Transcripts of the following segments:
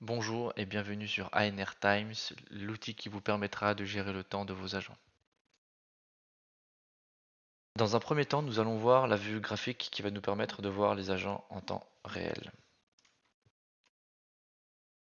Bonjour et bienvenue sur ANR Times, l'outil qui vous permettra de gérer le temps de vos agents. Dans un premier temps, nous allons voir la vue graphique qui va nous permettre de voir les agents en temps réel.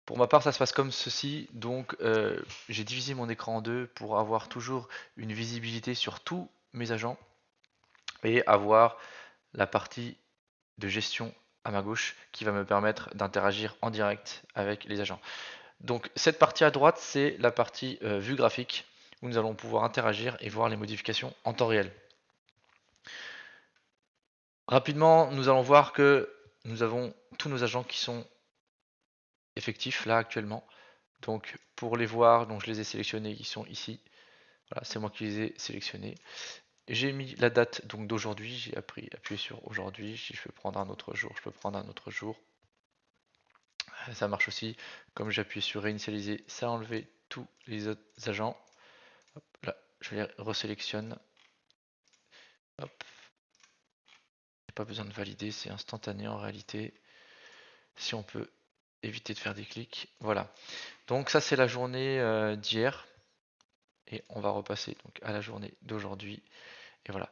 Pour ma part, ça se passe comme ceci, donc j'ai divisé mon écran en deux pour avoir toujours une visibilité sur tous mes agents et avoir la partie de gestion à ma gauche qui va me permettre d'interagir en direct avec les agents. Donc cette partie à droite, c'est la partie vue graphique où nous allons pouvoir interagir et voir les modifications en temps réel. Rapidement, nous allons voir que nous avons tous nos agents qui sont effectifs là actuellement. Donc pour les voir, donc je les ai sélectionnés, ils sont ici. Voilà, c'est moi qui les ai sélectionnés. J'ai mis la date donc d'aujourd'hui, j'ai appuyé sur aujourd'hui. Si je peux prendre un autre jour, je peux prendre un autre jour. Ça marche aussi. Comme j'ai appuyé sur réinitialiser, ça a enlevé tous les autres agents. Hop, là, je les resélectionne. Hop. Pas besoin de valider, c'est instantané en réalité. Si on peut éviter de faire des clics, voilà. Donc ça c'est la journée d'hier et on va repasser donc à la journée d'aujourd'hui et voilà.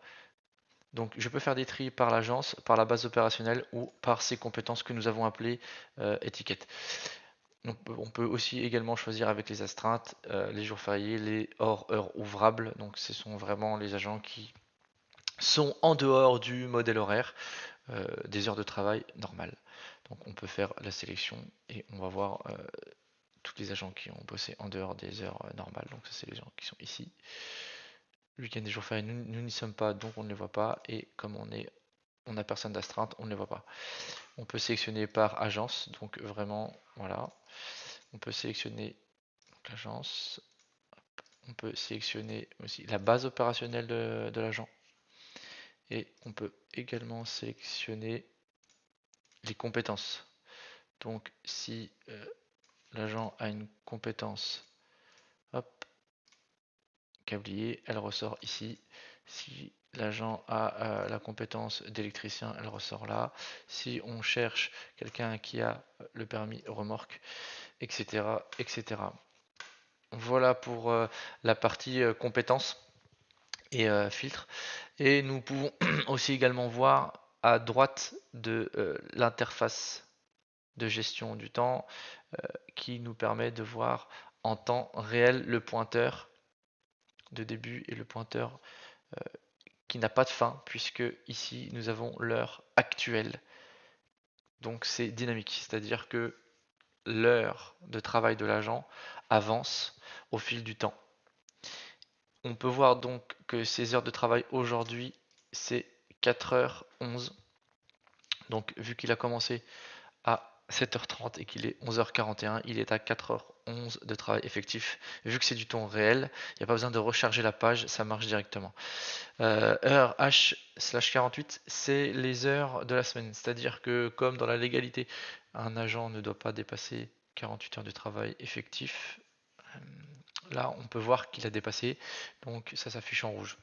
Donc je peux faire des tris par l'agence, par la base opérationnelle ou par ces compétences que nous avons appelées étiquettes. On peut aussi également choisir avec les astreintes, les jours fériés, les hors heures ouvrables. Donc ce sont vraiment les agents qui sont en dehors du modèle horaire. Des heures de travail normales. Donc on peut faire la sélection et on va voir tous les agents qui ont bossé en dehors des heures normales. Donc ça c'est les gens qui sont ici. Le week-end des jours fériés, nous n'y sommes pas, donc on ne les voit pas. Et comme on n'a personne d'astreinte, on ne les voit pas. On peut sélectionner par agence, donc vraiment, voilà. On peut sélectionner l'agence. On peut sélectionner aussi la base opérationnelle de l'agent. Et on peut également sélectionner les compétences. Donc si l'agent a une compétence, hop, câblier, elle ressort ici. Si l'agent a la compétence d'électricien, elle ressort là. Si on cherche quelqu'un qui a le permis remorque, etc., etc. Voilà pour la partie compétences et filtres. Et nous pouvons aussi également voir à droite de l'interface de gestion du temps qui nous permet de voir en temps réel le pointeur de début et le pointeur qui n'a pas de fin puisque ici nous avons l'heure actuelle. Donc c'est dynamique, c'est-à-dire que l'heure de travail de l'agent avance au fil du temps. On peut voir donc que ses heures de travail aujourd'hui c'est 4h11. Donc vu qu'il a commencé à 7h30 et qu'il est 11h41, il est à 4h11 de travail effectif. Vu que c'est du temps réel, il n'y a pas besoin de recharger la page, ça marche directement. Heure H/48, c'est les heures de la semaine. C'est-à-dire que comme dans la légalité, un agent ne doit pas dépasser 48 heures de travail effectif. Là, on peut voir qu'il a dépassé, donc ça s'affiche en rouge.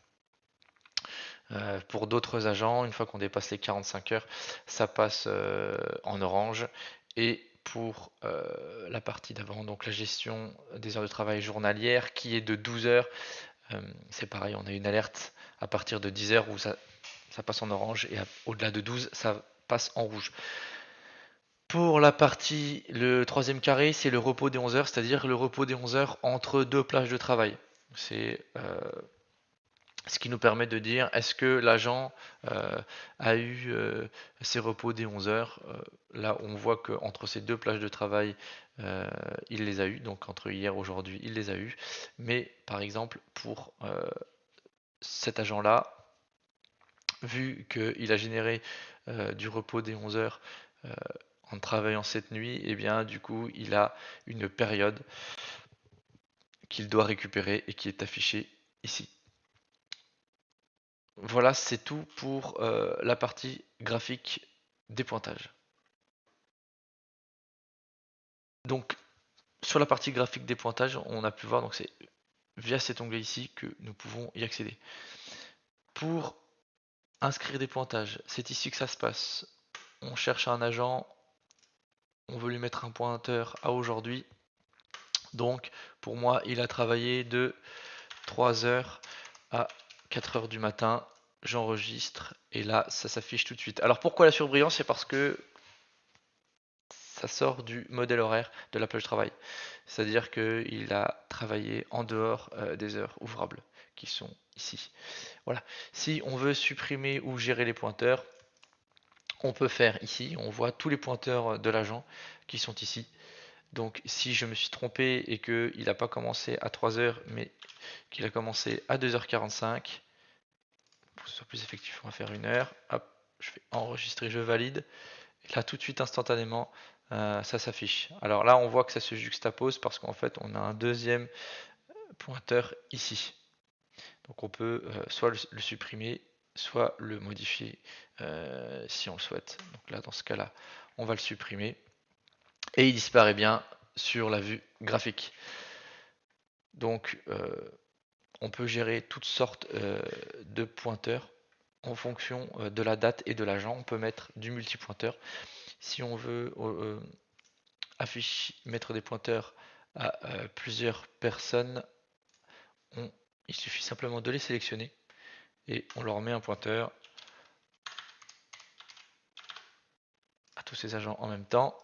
Pour d'autres agents, une fois qu'on dépasse les 45 heures, ça passe en orange. Et pour la partie d'avant, donc la gestion des heures de travail journalières, qui est de 12 heures, c'est pareil, on a une alerte à partir de 10 heures où ça passe en orange et au-delà de 12, ça passe en rouge. Pour la partie, le troisième carré, c'est le repos des 11 heures, c'est-à-dire le repos des 11 heures entre deux plages de travail. C'est ce qui nous permet de dire est-ce que l'agent a eu ses repos des 11 heures. Là, on voit qu'entre ces deux plages de travail, il les a eu. Donc entre hier et aujourd'hui, il les a eu. Mais par exemple, pour cet agent-là, vu qu'il a généré du repos des 11 heures en travaillant cette nuit, et bien du coup, il a une période qu'il doit récupérer et qui est affichée ici. Voilà, c'est tout pour la partie graphique des pointages. Donc, sur la partie graphique des pointages, on a pu voir, donc c'est via cet onglet ici que nous pouvons y accéder. Pour inscrire des pointages, c'est ici que ça se passe. On cherche un agent, on veut lui mettre un pointeur à aujourd'hui. Donc pour moi, il a travaillé de 3h à 4h du matin. J'enregistre et là, ça s'affiche tout de suite. Alors pourquoi la surbrillance? C'est parce que ça sort du modèle horaire de la plage travail. C'est-à-dire qu'il a travaillé en dehors des heures ouvrables qui sont ici. Voilà. Si on veut supprimer ou gérer les pointeurs, on peut faire ici. On voit tous les pointeurs de l'agent qui sont ici. Donc si je me suis trompé et qu'il n'a pas commencé à 3h mais qu'il a commencé à 2h45, pour que ce soit plus effectif, on va faire 1h. Hop, je fais enregistrer, je valide. Et là tout de suite instantanément, ça s'affiche. Alors là on voit que ça se juxtapose parce qu'en fait on a un deuxième pointeur ici. Donc on peut soit le supprimer, soit le modifier si on le souhaite. Donc là dans ce cas là, on va le supprimer. Et il disparaît bien sur la vue graphique. Donc on peut gérer toutes sortes de pointeurs en fonction de la date et de l'agent. On peut mettre du multipointeur. Si on veut mettre des pointeurs à plusieurs personnes, il suffit simplement de les sélectionner et on leur met un pointeur à tous ces agents en même temps.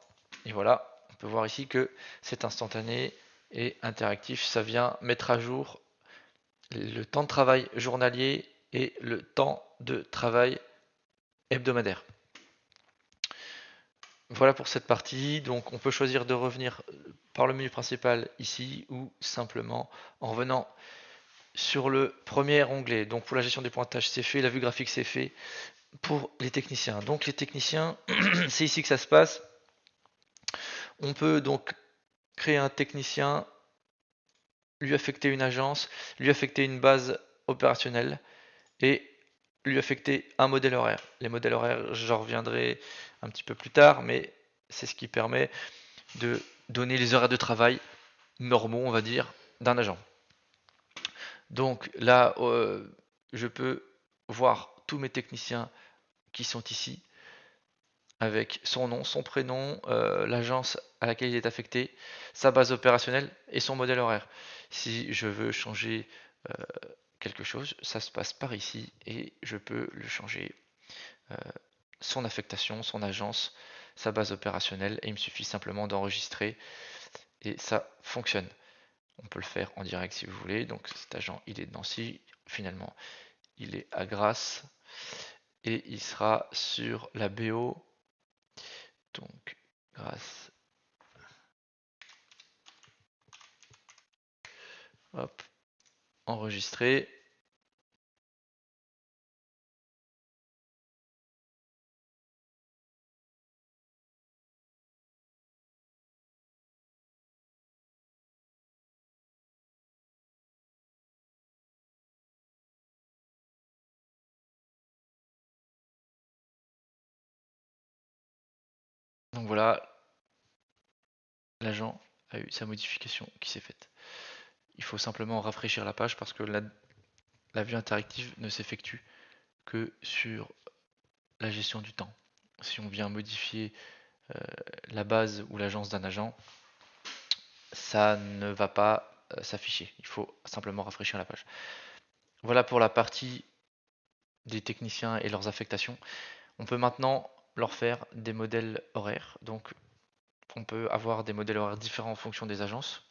Et voilà, on peut voir ici que c'est instantané et interactif. Ça vient mettre à jour le temps de travail journalier et le temps de travail hebdomadaire. Voilà pour cette partie. Donc on peut choisir de revenir par le menu principal ici ou simplement en revenant sur le premier onglet. Donc pour la gestion des pointages c'est fait, la vue graphique c'est fait pour les techniciens. Donc les techniciens, c'est ici que ça se passe. On peut donc créer un technicien, lui affecter une agence, lui affecter une base opérationnelle et lui affecter un modèle horaire. Les modèles horaires, j'en reviendrai un petit peu plus tard, mais c'est ce qui permet de donner les horaires de travail normaux, on va dire, d'un agent. Donc là, je peux voir tous mes techniciens qui sont ici, avec son nom, son prénom, l'agence à laquelle il est affecté, sa base opérationnelle et son modèle horaire. Si je veux changer quelque chose, ça se passe par ici et je peux le changer, son affectation, son agence, sa base opérationnelle et il me suffit simplement d'enregistrer et ça fonctionne. On peut le faire en direct si vous voulez. Donc cet agent il est de Nancy, finalement il est à Grasse et il sera sur la BO. Donc Grasse, hop, enregistré. Donc voilà, l'agent a eu sa modification qui s'est faite. Il faut simplement rafraîchir la page parce que la vue interactive ne s'effectue que sur la gestion du temps. Si on vient modifier la base ou l'agence d'un agent, ça ne va pas s'afficher. Il faut simplement rafraîchir la page. Voilà pour la partie des techniciens et leurs affectations. On peut maintenant leur faire des modèles horaires. Donc on peut avoir des modèles horaires différents en fonction des agences.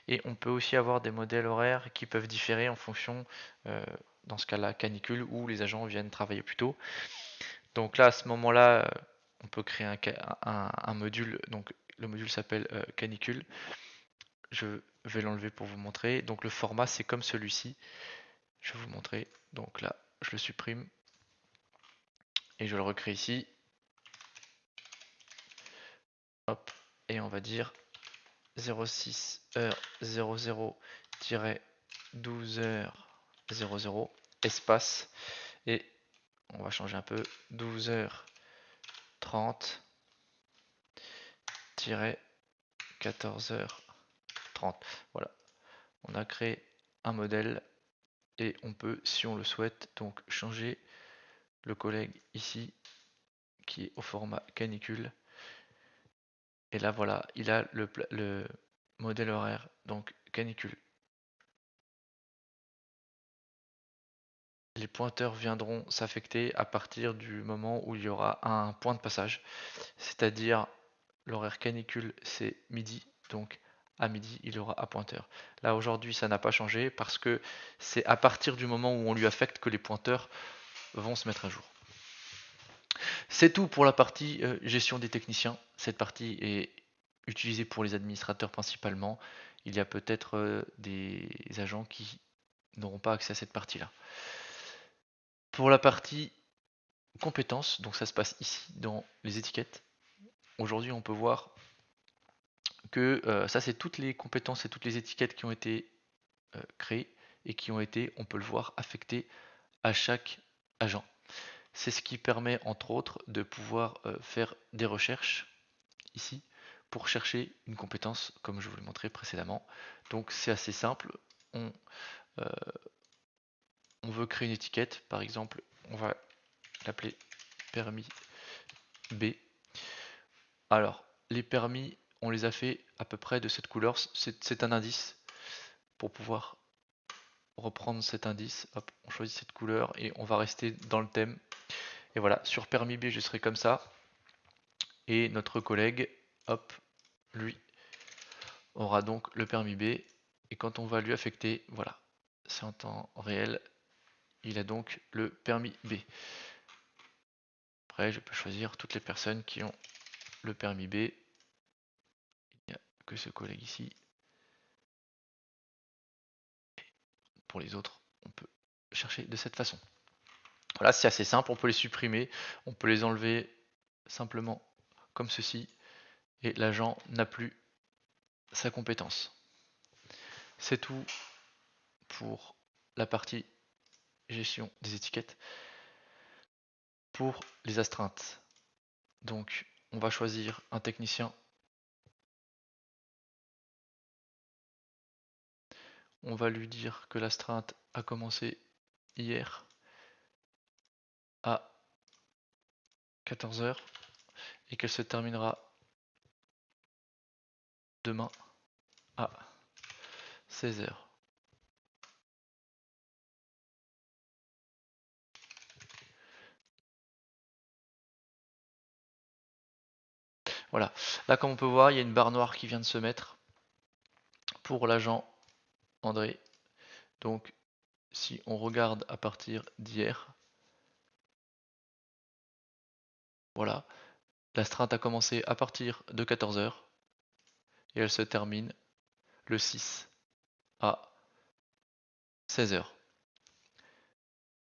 Et on peut aussi avoir des modèles horaires qui peuvent différer en fonction, dans ce cas-là, canicule, où les agents viennent travailler plus tôt. Donc là, à ce moment-là, on peut créer un module. Donc le module s'appelle canicule. Je vais l'enlever pour vous montrer. Donc le format, c'est comme celui-ci. Je vais vous montrer. Donc là, je le supprime et je le recrée ici. Hop, et on va dire 06h00-12h00 espace et on va changer un peu 12h30-14h30. Voilà, on a créé un modèle et on peut, si on le souhaite, donc changer le collègue ici qui est au format canicule Et là voilà, il a le modèle horaire, donc canicule. Les pointeurs viendront s'affecter à partir du moment où il y aura un point de passage, c'est-à-dire l'horaire canicule c'est midi, donc à midi il aura à pointeur. Là aujourd'hui ça n'a pas changé parce que c'est à partir du moment où on lui affecte que les pointeurs vont se mettre à jour. C'est tout pour la partie gestion des techniciens. Cette partie est utilisée pour les administrateurs principalement. Il y a peut-être des agents qui n'auront pas accès à cette partie-là. Pour la partie compétences, donc ça se passe ici dans les étiquettes. Aujourd'hui on peut voir que ça c'est toutes les compétences et toutes les étiquettes qui ont été créées et qui ont été, on peut le voir, affectées à chaque agent. C'est ce qui permet entre autres de pouvoir faire des recherches ici pour chercher une compétence comme je vous l'ai montré précédemment. Donc c'est assez simple, on veut créer une étiquette, par exemple on va l'appeler permis B. Alors les permis on les a fait à peu près de cette couleur, c'est un indice pour pouvoir reprendre cet indice, hop, on choisit cette couleur et on va rester dans le thème. Et voilà, sur permis B je serai comme ça, et notre collègue, hop, lui, aura donc le permis B, et quand on va lui affecter, voilà, c'est en temps réel, il a donc le permis B. Après, je peux choisir toutes les personnes qui ont le permis B, il n'y a que ce collègue ici. Pour les autres, on peut chercher de cette façon. Voilà, c'est assez simple, on peut les supprimer, on peut les enlever simplement comme ceci, et l'agent n'a plus sa compétence. C'est tout pour la partie gestion des étiquettes. Pour les astreintes, donc on va choisir un technicien. On va lui dire que l'astreinte a commencé hier à 14 h et qu'elle se terminera demain à 16 h. Voilà, là comme on peut voir, il y a une barre noire qui vient de se mettre pour l'agent André. Donc si on regarde à partir d'hier, voilà, l'astreinte a commencé à partir de 14 h et elle se termine le 6 à 16 h.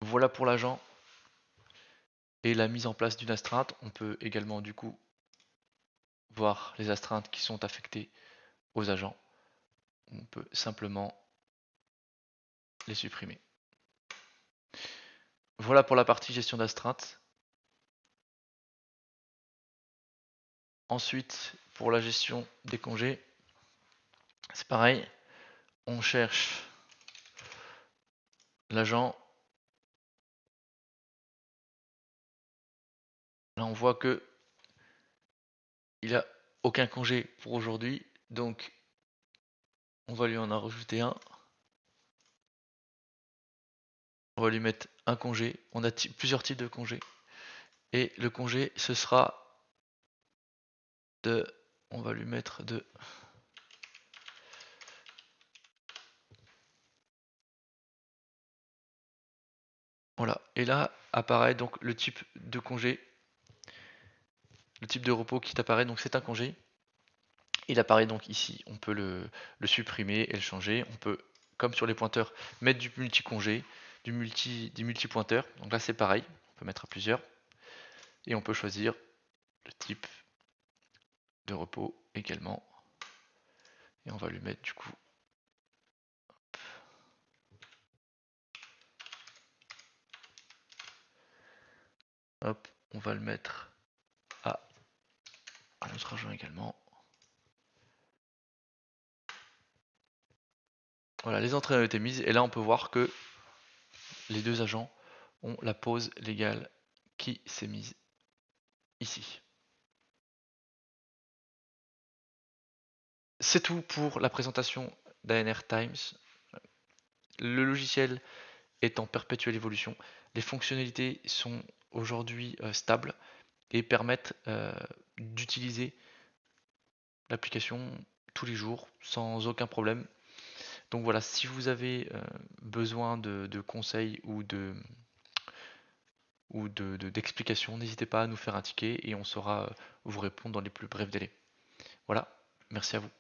Voilà pour l'agent et la mise en place d'une astreinte. On peut également du coup voir les astreintes qui sont affectées aux agents. On peut simplement les supprimer. Voilà pour la partie gestion d'astreinte. Ensuite, pour la gestion des congés, c'est pareil. On cherche l'agent. Là, on voit que il a aucun congé pour aujourd'hui, donc on va lui en rajouter un. On va lui mettre un congé. On a plusieurs types de congés. Et le congé, ce sera de... On va lui mettre de... Voilà. Et là apparaît donc le type de congé. Le type de repos qui apparaît, donc c'est un congé. Il apparaît donc ici. On peut le supprimer et le changer. On peut, comme sur les pointeurs, mettre du multi-congé, des multi-pointeurs. Donc là c'est pareil. On peut mettre à plusieurs. Et on peut choisir le type de repos également. Et on va lui mettre du coup. Hop, on va le mettre à un autre agent également. Voilà, les entrées ont été mises et là on peut voir que les deux agents ont la pause légale qui s'est mise ici. C'est tout pour la présentation d'ANR Times. Le logiciel est en perpétuelle évolution. Les fonctionnalités sont aujourd'hui stables et permettent d'utiliser l'application tous les jours sans aucun problème. Donc voilà, si vous avez besoin de conseils ou d'explications, n'hésitez pas à nous faire un ticket et on saura vous répondre dans les plus brefs délais. Voilà, merci à vous.